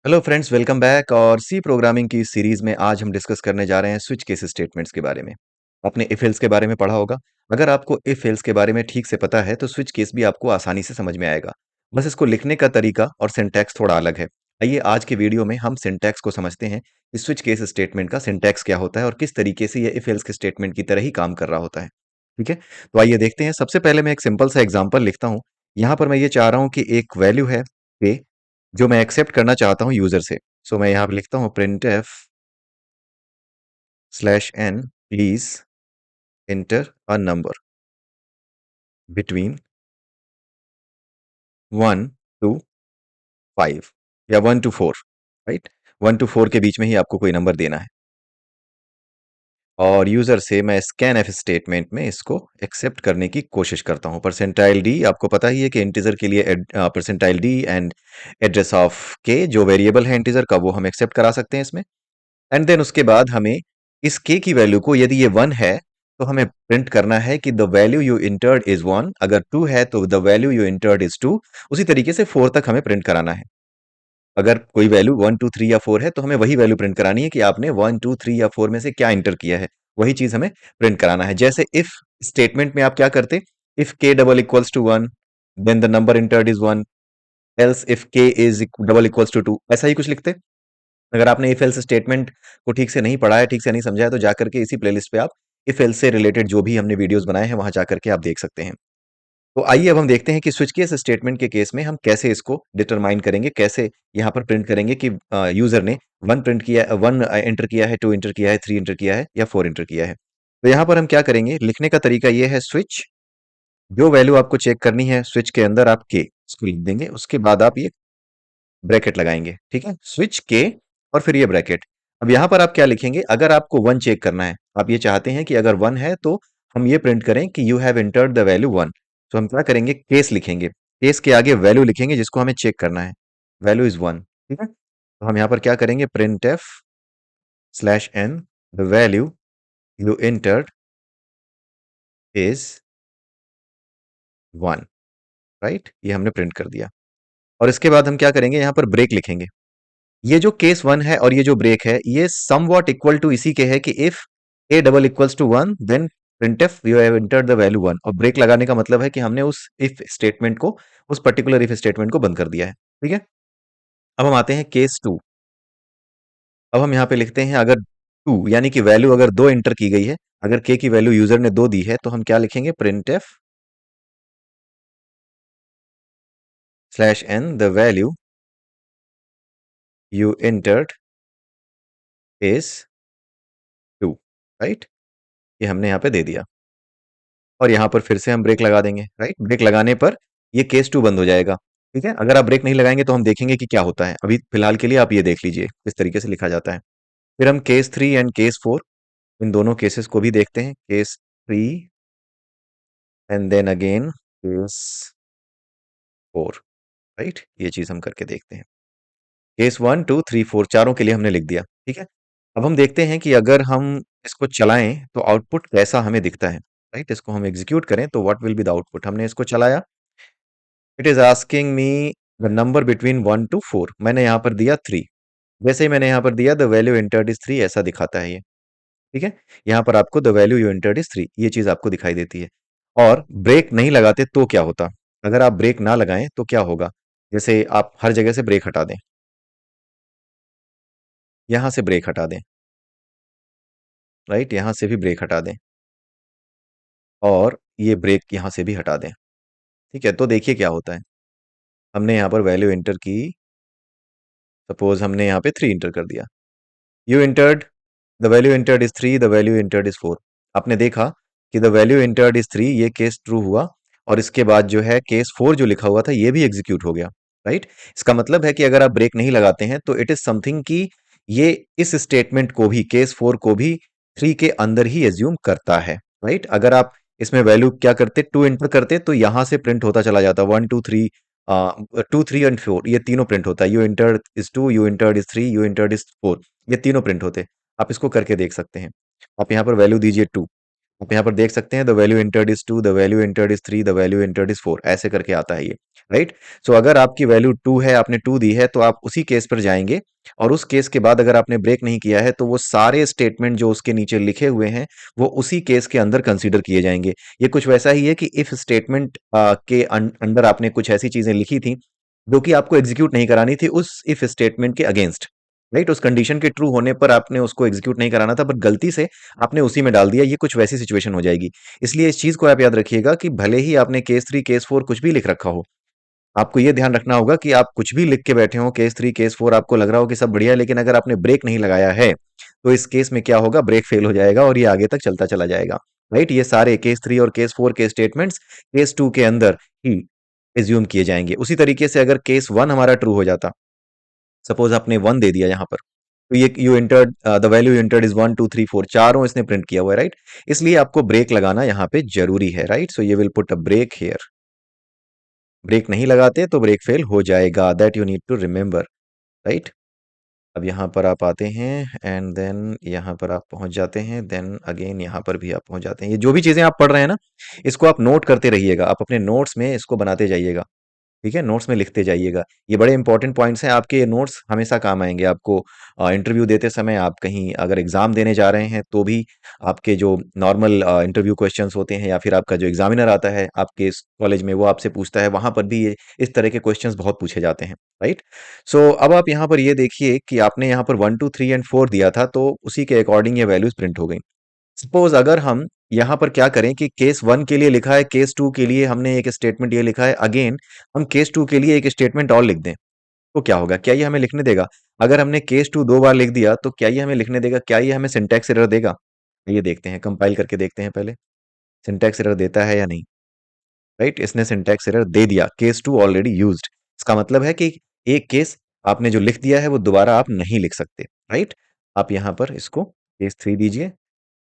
Hello friends, welcome back. और सी programming की इस सीरीज में आज हम डिस्कस करने जा रहे हैं स्विच केस स्टेटमेंट्स के बारे में। आपने इफ एल्स के बारे में पढ़ा होगा। अगर आपको इफ एल्स के बारे में ठीक से पता है तो स्विच केस भी आपको आसानी से समझ में आएगा। बस इसको लिखने का तरीका और सिंटैक्स थोड़ा अलग है। आइए आज के वीडियो में हम सिंटैक्स को समझते हैं कि स्विच केस स्टेटमेंट का सिंटैक्स क्या होता है और किस तरीके से ये इफ एल्स के स्टेटमेंट की तरह ही काम कर रहा होता है। ठीक है, तो आइए देखते हैं। सबसे पहले मैं एक सिंपल सा एग्जाम्पल लिखता हूँ। यहाँ पर मैं ये चाह रहा हूँ कि एक वैल्यू है a, जो मैं एक्सेप्ट करना चाहता हूँ यूजर से। सो मैं यहाँ पे लिखता हूँ printf slash n please enter a number between 1 to 5 या 1 to 4। राइट, 1 to 4 के बीच में ही आपको कोई नंबर देना है। और यूजर से मैं स्कैन एफ स्टेटमेंट में इसको एक्सेप्ट करने की कोशिश करता हूँ। परसेंटाइल डी, आपको पता ही है कि इंटीजर के लिए percentile D and address of के जो वेरिएबल है इंटीजर का, वो हम एक्सेप्ट करा सकते हैं इसमें। एंड देन उसके बाद हमें इस k की वैल्यू को, यदि ये 1 है तो हमें प्रिंट करना है कि the value you entered is 1। अगर 2 है तो the value you entered is 2। उसी तरीके से 4 तक हमें प्रिंट कराना है। अगर कोई वैल्यू 1 2 3 या 4 है तो हमें वही वैल्यू प्रिंट करानी है कि आपने 1 2 3 या 4 में से क्या इंटर किया है। वही चीज हमें प्रिंट कराना है। जैसे इफ स्टेटमेंट में आप क्या करते, if k double equals to 1 then the number entered is 1, else if k is double equals to 2, ऐसा ही कुछ लिखते। अगर आपने इफ एल्स स्टेटमेंट को ठीक से नहीं पढ़ा है, ठीक से नहीं समझा है, तो जाकर के इसी प्लेलिस्ट पे आप इफ एल्स से रिलेटेड जो भी हमने वीडियोस बनाए हैं वहां जाकर के आप देख सकते हैं। तो आइए अब हम देखते हैं कि स्विच केस स्टेटमेंट के केस में हम कैसे इसको डिटरमाइन करेंगे, कैसे यहाँ पर प्रिंट करेंगे कि यूजर ने 1 प्रिंट किया, 1 एंटर किया है, 2 एंटर किया है, 3 एंटर किया है या 4 एंटर किया है। तो यहाँ पर हम क्या करेंगे, लिखने का तरीका ये है, स्विच, जो वैल्यू आपको चेक करनी है स्विच के अंदर आप के इसको लिख देंगे। उसके बाद आप ये ब्रैकेट लगाएंगे। ठीक है, स्विच के और फिर ये ब्रैकेट। अब यहां पर आप क्या लिखेंगे, अगर आपको 1 चेक करना है, आप ये चाहते हैं कि अगर 1 है तो हम ये प्रिंट करें कि you have entered the value 1। तो हम क्या करेंगे, केस लिखेंगे, केस के आगे वैल्यू लिखेंगे जिसको हमें चेक करना है, वैल्यू इज 1। ठीक है, तो हम यहां पर क्या करेंगे, printf slash n the value you entered is 1। Right, ये हमने प्रिंट कर दिया। और इसके बाद हम क्या करेंगे, यहां पर ब्रेक लिखेंगे। ये जो केस 1 है और ये जो ब्रेक है, ये समवॉट इक्वल टू इसी के है कि if a double equals to 1 then printf you have entered the value 1। और ब्रेक लगाने का मतलब है कि हमने उस इफ स्टेटमेंट को, उस पर्टिकुलर इफ स्टेटमेंट को बंद कर दिया है। ठीक है, अब हम आते हैं केस 2। अब हम यहाँ पे लिखते हैं, अगर 2 यानी कि वैल्यू अगर 2 एंटर की गई है, अगर के की वैल्यू यूजर ने 2 दी है, तो हम क्या लिखेंगे, printf slash n the value you entered is 2। Right, ये हमने यहाँ पे दे दिया। और यहाँ पर फिर से हम ब्रेक लगा देंगे। राइट, ब्रेक लगाने पर ये केस 2 बंद हो जाएगा। ठीक है, अगर आप ब्रेक नहीं लगाएंगे तो हम देखेंगे कि क्या होता है। अभी फिलहाल के लिए आप ये देख लीजिए किस तरीके से लिखा जाता है। फिर हम केस 3 एंड केस 4, इन दोनों केसेस को भी देखते हैं। Case 3 and then again case 4। Right, ये चीज हम करके देखते हैं। केस 1 2 3 4 चारों के लिए हमने लिख दिया। ठीक है, अब हम देखते हैं कि अगर हम इसको चलाएं तो आउटपुट कैसा हमें दिखता है। राइट, इसको हम एग्जीक्यूट करें तो what will be the output. हमने इसको चलाया, it is asking me the number between 1 to 4। मैंने यहाँ पर दिया 3। जैसे ही मैंने यहाँ पर दिया द वैल्यू एंटर्ड इज 3, ऐसा दिखाता है ये। ठीक है, यहाँ पर आपको the value you entered is 3, ये चीज आपको दिखाई देती है। और ब्रेक नहीं लगाते तो क्या होता, अगर आप ब्रेक ना लगाएं तो क्या होगा, जैसे आप हर जगह से ब्रेक हटा दें, यहां से ब्रेक हटा दें, राइट, यहां से भी ब्रेक हटा दें, और ये ब्रेक यहां से भी हटा दें। ठीक है, तो देखिए क्या होता है। हमने यहाँ पर वैल्यू एंटर की, सपोज हमने यहाँ पे 3 एंटर कर दिया, you entered the value entered is 3, the value entered is 4। आपने देखा कि द वैल्यू एंटर्ड इज 3, ये केस ट्रू हुआ, और इसके बाद जो है केस 4 जो लिखा हुआ था ये भी एग्जीक्यूट हो गया। राइट, इसका मतलब है कि अगर आप ब्रेक नहीं लगाते हैं तो इट इज समथिंग कि ये इस स्टेटमेंट को भी, केस 4 को भी 3 के अंदर ही एज्यूम करता है। राइट, अगर आप इसमें वैल्यू क्या करते, 2 एंटर करते, तो यहां से प्रिंट होता चला जाता 1 2 3, 2 3 एंड 4, ये तीनों प्रिंट होता है। You entered is 2, you entered is 3, you entered is 4, ये तीनों प्रिंट होते। आप इसको करके देख सकते हैं। आप यहाँ पर वैल्यू दीजिए 2, आप यहाँ पर देख सकते हैं, the value entered is 2, the value entered is 3, the value entered is 4, ऐसे करके आता है ये, राइट। सो अगर आपकी वैल्यू 2 है, आपने 2 दी है, तो आप उसी केस पर जाएंगे, और उस केस के बाद अगर आपने ब्रेक नहीं किया है तो वो सारे स्टेटमेंट जो उसके नीचे लिखे हुए हैं वो उसी केस के अंदर कंसीडर किए जाएंगे। ये कुछ वैसा ही है कि इफ स्टेटमेंट के अंदर आपने कुछ ऐसी चीजें लिखी थी जो कि आपको एग्जीक्यूट नहीं करानी थी उस इफ स्टेटमेंट के अगेंस्ट, राइट। उस कंडीशन के ट्रू होने पर आपने उसको एग्जीक्यूट नहीं कराना था, बट गलती से आपने उसी में डाल दिया, ये कुछ वैसी सिचुएशन हो जाएगी। इसलिए इस चीज को आप याद रखिएगा कि भले ही आपने केस 3 केस 4 कुछ भी लिख रखा हो, आपको ये ध्यान रखना होगा कि आप कुछ भी लिख के बैठे हो, केस 3 केस 4 आपको लग रहा हो कि सब बढ़िया है, लेकिन अगर आपने ब्रेक नहीं लगाया है तो इस केस में क्या होगा, ब्रेक फेल हो जाएगा और ये आगे तक चलता चला जाएगा, राइट। ये सारे केस 3 और केस 4 के स्टेटमेंट्स केस 2 के अंदर ही एज्यूम किए जाएंगे। उसी तरीके से अगर केस 1 हमारा ट्रू हो जाता, सपोज आपने 1 दे दिया यहाँ पर, तो ये you entered the value entered is 1 2 3 4, चारों इसने प्रिंट किया हुआ है, राइट। इसलिए आपको ब्रेक लगाना यहाँ पे जरूरी है, राइट। सो ये will put a break here. Break नहीं लगाते तो ब्रेक फेल हो जाएगा, that you need to remember, right. अब यहाँ पर आप आते हैं एंड देन यहाँ पर आप पहुंच जाते हैं, देन अगेन यहाँ पर भी आप पहुंच जाते हैं। ये जो भी चीजें आप पढ़ रहे हैं ना, इसको आप नोट करते रहिएगा, आप अपने नोट्स में इसको बनाते जाइएगा, ठीक है, नोट्स में लिखते जाइएगा। ये बड़े इंपॉर्टेंट पॉइंट्स हैं, आपके ये नोट्स हमेशा काम आएंगे आपको। इंटरव्यू देते समय, आप कहीं अगर एग्जाम देने जा रहे हैं तो भी, आपके जो नॉर्मल इंटरव्यू क्वेश्चंस होते हैं, या फिर आपका जो एग्जामिनर आता है आपके कॉलेज में वो आपसे पूछता है, वहां पर भी ये इस तरह के क्वेश्चंस बहुत पूछे जाते हैं, राइट। सो अब आप यहाँ पर ये देखिए कि आपने यहाँ पर 1 2 3 एंड 4 दिया था, तो उसी के अकॉर्डिंग ये वैल्यूज प्रिंट हो गई। सपोज अगर हम यहाँ पर क्या करें कि केस 1 के लिए लिखा है, केस 2 के लिए हमने एक स्टेटमेंट ये लिखा है, अगेन हम केस 2 के लिए एक स्टेटमेंट और लिख दें, तो क्या होगा, क्या ये हमें लिखने देगा? अगर हमने केस 2 2 बार लिख दिया तो क्या ये हमें लिखने देगा, क्या ये हमें सिंटैक्स एरर देगा? ये देखते हैं, कंपाइल करके देखते हैं पहले, सिंटैक्स एरर देता है या नहीं, राइट। इसने सिंटैक्स एरर दे दिया, केस 2 ऑलरेडी यूज्ड। इसका मतलब है कि एक केस आपने जो लिख दिया है वो दोबारा आप नहीं लिख सकते, राइट। आप यहाँ पर इसको केस 3 दीजिए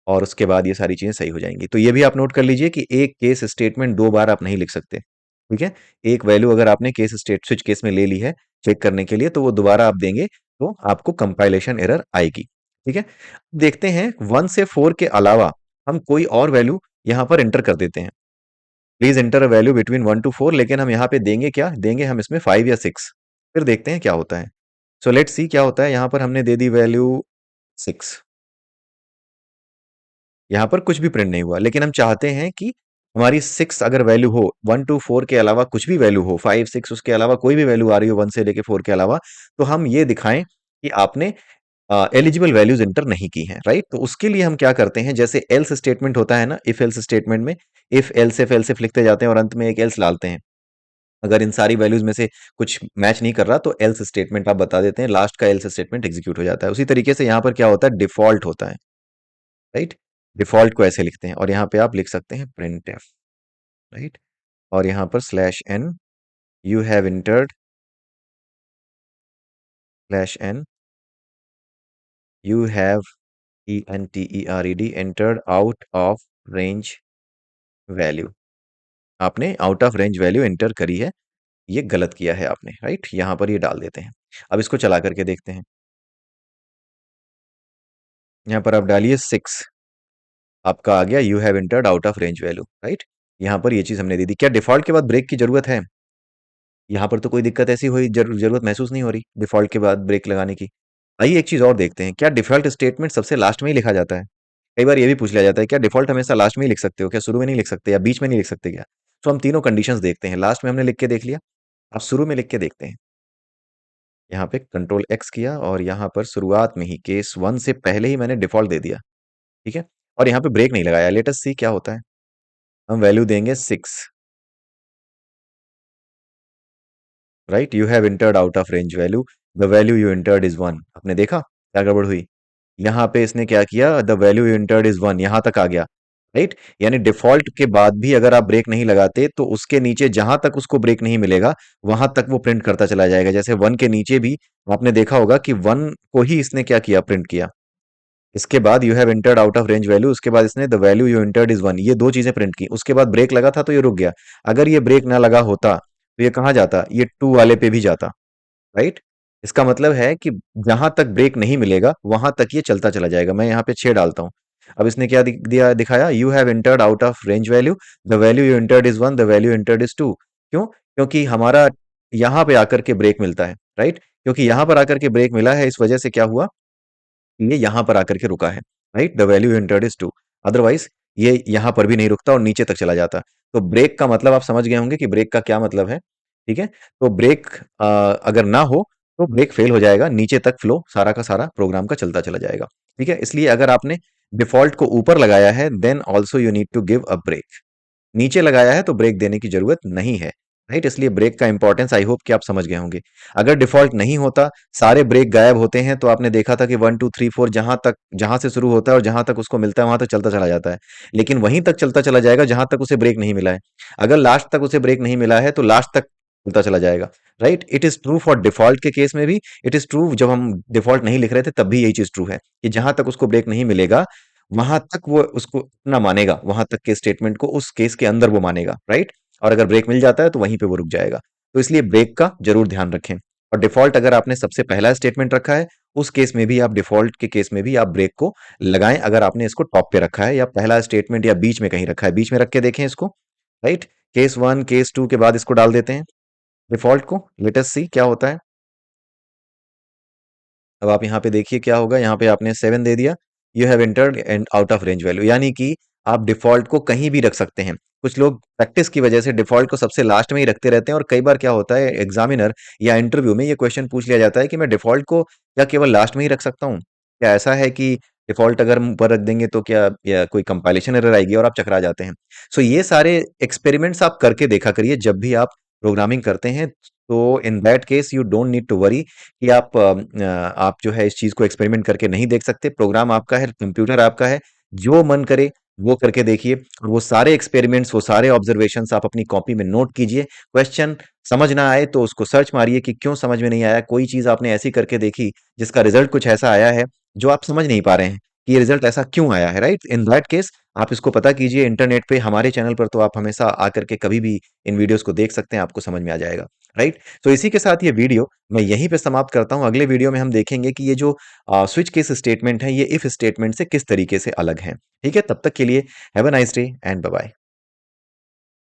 और उसके बाद ये सारी चीजें सही हो जाएंगी। तो ये भी आप नोट कर लीजिए कि एक केस स्टेटमेंट 2 बार आप नहीं लिख सकते, ठीक है। एक वैल्यू अगर आपने केस स्टेट स्विच केस में ले ली है चेक करने के लिए, तो वो दोबारा आप देंगे तो आपको कंपाइलेशन एरर आएगी, ठीक है। देखते हैं 1 से 4 के अलावा हम कोई और वैल्यू यहाँ पर एंटर कर देते हैं। Please enter a value between 1 to 4, लेकिन हम यहाँ पे देंगे क्या, देंगे हम इसमें 5 या 6, फिर देखते हैं क्या होता है। सो लेट्स सी क्या होता है। यहाँ पर हमने दे दी वैल्यू 6, यहाँ पर कुछ भी प्रिंट नहीं हुआ, लेकिन हम चाहते हैं कि हमारी 6 अगर वैल्यू हो, 1 to 4 के अलावा कुछ भी वैल्यू हो, 5 6 उसके अलावा कोई भी वैल्यू आ रही हो 1 से लेके 4 के अलावा, तो हम ये दिखाएं कि आपने एलिजिबल वैल्यूज एंटर नहीं की हैं, राइट। तो उसके लिए हम क्या करते हैं, जैसे एल्स स्टेटमेंट होता है ना, इफ एल्स स्टेटमेंट में इफ एल्स इफ लिखते जाते हैं और अंत में एक एल्स डालते हैं। अगर इन सारी वैल्यूज में से कुछ मैच नहीं कर रहा तो एल्स स्टेटमेंट आप बता देते हैं, लास्ट का एल्स स्टेटमेंट एग्जीक्यूट हो जाता है। उसी तरीके से यहाँ पर क्या होता है, डिफॉल्ट होता है, राइट। डिफॉल्ट को ऐसे लिखते हैं और यहाँ पे आप लिख सकते हैं प्रिंट एफ, राइट। और यहाँ पर slash N, you have entered, slash N, you have ENTERED entered out of range value. आपने out of range value enter करी है, ये गलत किया है आपने, राइट। यहाँ पर ये डाल देते हैं। अब इसको चला करके देखते हैं। यहाँ पर आप डालिए 6, आपका आ गया you have entered out of range value, right. यहाँ पर ये चीज हमने दे दी। क्या डिफॉल्ट के बाद ब्रेक की जरूरत है? यहाँ पर तो कोई दिक्कत ऐसी हुई जरूरत महसूस नहीं हो रही डिफॉल्ट के बाद ब्रेक लगाने की। आइए एक चीज और देखते हैं, क्या डिफॉल्ट स्टेटमेंट सबसे लास्ट में ही लिखा जाता है? कई बार ये भी पूछ लिया जाता है, क्या डिफॉल्ट हमेशा लास्ट में ही लिख सकते हो, क्या शुरू में नहीं लिख सकते या बीच में नहीं लिख सकते क्या? तो हम तीनों कंडीशंस देखते हैं। लास्ट में हमने लिख के देख लिया, अब शुरू में लिख के देखते हैं। यहाँ पे कंट्रोल एक्स किया और यहाँ पर शुरुआत में ही केस 1 से पहले ही मैंने डिफॉल्ट दे दिया, ठीक है। और यहाँ पे ब्रेक नहीं लगाया। लेट अस सी क्या होता है। हम वैल्यू देंगे 6, right. You have entered out of range value, the value you entered is 1। आपने देखा क्या गड़बड़ हुई? यहाँ पे इसने क्या किया, the value you entered is 1 यहाँ तक आ गया, राइट। यानी डिफॉल्ट के बाद भी अगर आप ब्रेक नहीं लगाते तो उसके नीचे जहां तक उसको ब्रेक नहीं मिलेगा वहां तक वो प्रिंट करता चला जाएगा। जैसे 1 के नीचे भी आपने देखा होगा कि 1 को ही इसने क्या किया, प्रिंट किया। इसके बाद you have entered out of range value, उसके बाद इसने the value you entered is 1, ये दो चीजें प्रिंट की। उसके बाद ब्रेक लगा था तो ये रुक गया। अगर ये ब्रेक ना लगा होता तो ये कहाँ जाता, ये 2 वाले पे भी जाता, राइट। इसका मतलब है कि जहां तक ब्रेक नहीं मिलेगा वहां तक ये चलता चला जाएगा। मैं यहाँ पे 6 डालता हूँ। अब इसने क्या दिया दिखाया, you have entered out of range value, the value you entered is 1, the value entered is 2। क्यों? क्योंकि हमारा यहाँ पे आकर के ब्रेक मिलता है, राइट? क्योंकि यहाँ पर आकर के ब्रेक मिला है, इस वजह से क्या हुआ, ये यहाँ पर आकर के रुका है, right? The value entered is 2। Otherwise ये यहाँ पर भी नहीं रुकता और नीचे तक चला जाता। तो ब्रेक का मतलब आप समझ गए होंगे कि ब्रेक का क्या मतलब है, ठीक है? तो ब्रेक अगर ना हो तो ब्रेक फेल हो जाएगा, नीचे तक फ्लो सारा का सारा प्रोग्राम का चलता चला जाएगा, ठीक है? इसलिए अगर आपने डिफॉल्ट को ऊपर लगाया है, then also you need to give a break. नीचे लगाया है तो ब्रेक देने की जरूरत नहीं है, राइट? इसलिए ब्रेक का इंपॉर्टेंस आई होप कि आप समझ गए होंगे। अगर डिफॉल्ट नहीं होता, सारे ब्रेक गायब होते हैं, तो आपने देखा था कि 1 2 3 4 जहां से शुरू होता है और जहां तक उसको मिलता है वहां तक चलता चला जाता है, लेकिन वहीं तक चलता चला जाएगा जहां तक उसे ब्रेक नहीं मिला है। अगर लास्ट तक उसे ब्रेक नहीं मिला है तो लास्ट तक चलता चला जाएगा, right? It is true for default के केस में भी, इट इज ट्रू जब हम डिफॉल्ट नहीं लिख रहे थे तब भी यही चीज ट्रू है कि जहां तक उसको ब्रेक नहीं मिलेगा वहां तक वो उसको अपना मानेगा, वहां तक के स्टेटमेंट को उस केस के अंदर वो मानेगा, राइट? और अगर ब्रेक मिल जाता है तो वहीं पे वो रुक जाएगा। तो इसलिए ब्रेक का जरूर ध्यान रखें। और डिफॉल्ट अगर आपने सबसे पहला स्टेटमेंट रखा है, उस केस में भी आप डिफॉल्ट के केस में भी आप ब्रेक को लगाएं, अगर आपने इसको टॉप पे रखा है या पहला स्टेटमेंट या बीच में कहीं रखा है, बीच में रख के देखें इसको, राइट? केस 1 केस 2 के बाद इसको डाल देते हैं डिफॉल्ट को, लेट अस सी क्या होता है। अब आप यहाँ पे देखिए क्या होगा, यहाँ पे आपने 7 दे दिया, you have entered and out of range value, यानी कि आप डिफॉल्ट को कहीं भी रख सकते हैं। कुछ लोग प्रैक्टिस की वजह से डिफॉल्ट को सबसे लास्ट में ही रखते रहते हैं, और कई बार क्या होता है एग्जामिनर या इंटरव्यू में ये क्वेश्चन पूछ लिया जाता है कि मैं डिफॉल्ट को क्या केवल लास्ट में ही रख सकता हूँ? क्या ऐसा है कि डिफॉल्ट अगर हम ऊपर रख देंगे तो क्या या कोई कंपाइलेशन एरर आएगी, और आप चकरा जाते हैं। सो ये सारे एक्सपेरिमेंट्स आप करके देखा करिए जब भी आप प्रोग्रामिंग करते हैं। तो in that case you don't need to worry कि आप जो है इस चीज को एक्सपेरिमेंट करके नहीं देख सकते। प्रोग्राम आपका है, कंप्यूटर आपका है, जो मन करे वो करके देखिए, और वो सारे एक्सपेरिमेंट्स, वो सारे ऑब्जर्वेशंस आप अपनी कॉपी में नोट कीजिए। क्वेश्चन समझ ना आए तो उसको सर्च मारिए कि क्यों समझ में नहीं आया, कोई चीज आपने ऐसी करके देखी जिसका रिजल्ट कुछ ऐसा आया है जो आप समझ नहीं पा रहे हैं कि ये रिजल्ट ऐसा क्यों आया है, राइट? इन दैट केस आप इसको पता कीजिए इंटरनेट पे, हमारे चैनल पर तो आप हमेशा आकर के कभी भी इन वीडियोस को देख सकते हैं, आपको समझ में आ जाएगा, राइट? तो इसी के साथ ये वीडियो मैं यहीं पे समाप्त करता हूँ। अगले वीडियो में हम देखेंगे कि ये जो स्विच केस स्टेटमेंट है ये इफ स्टेटमेंट से किस तरीके से अलग है। ठीक है, तब तक के लिए have a nice day and bye bye.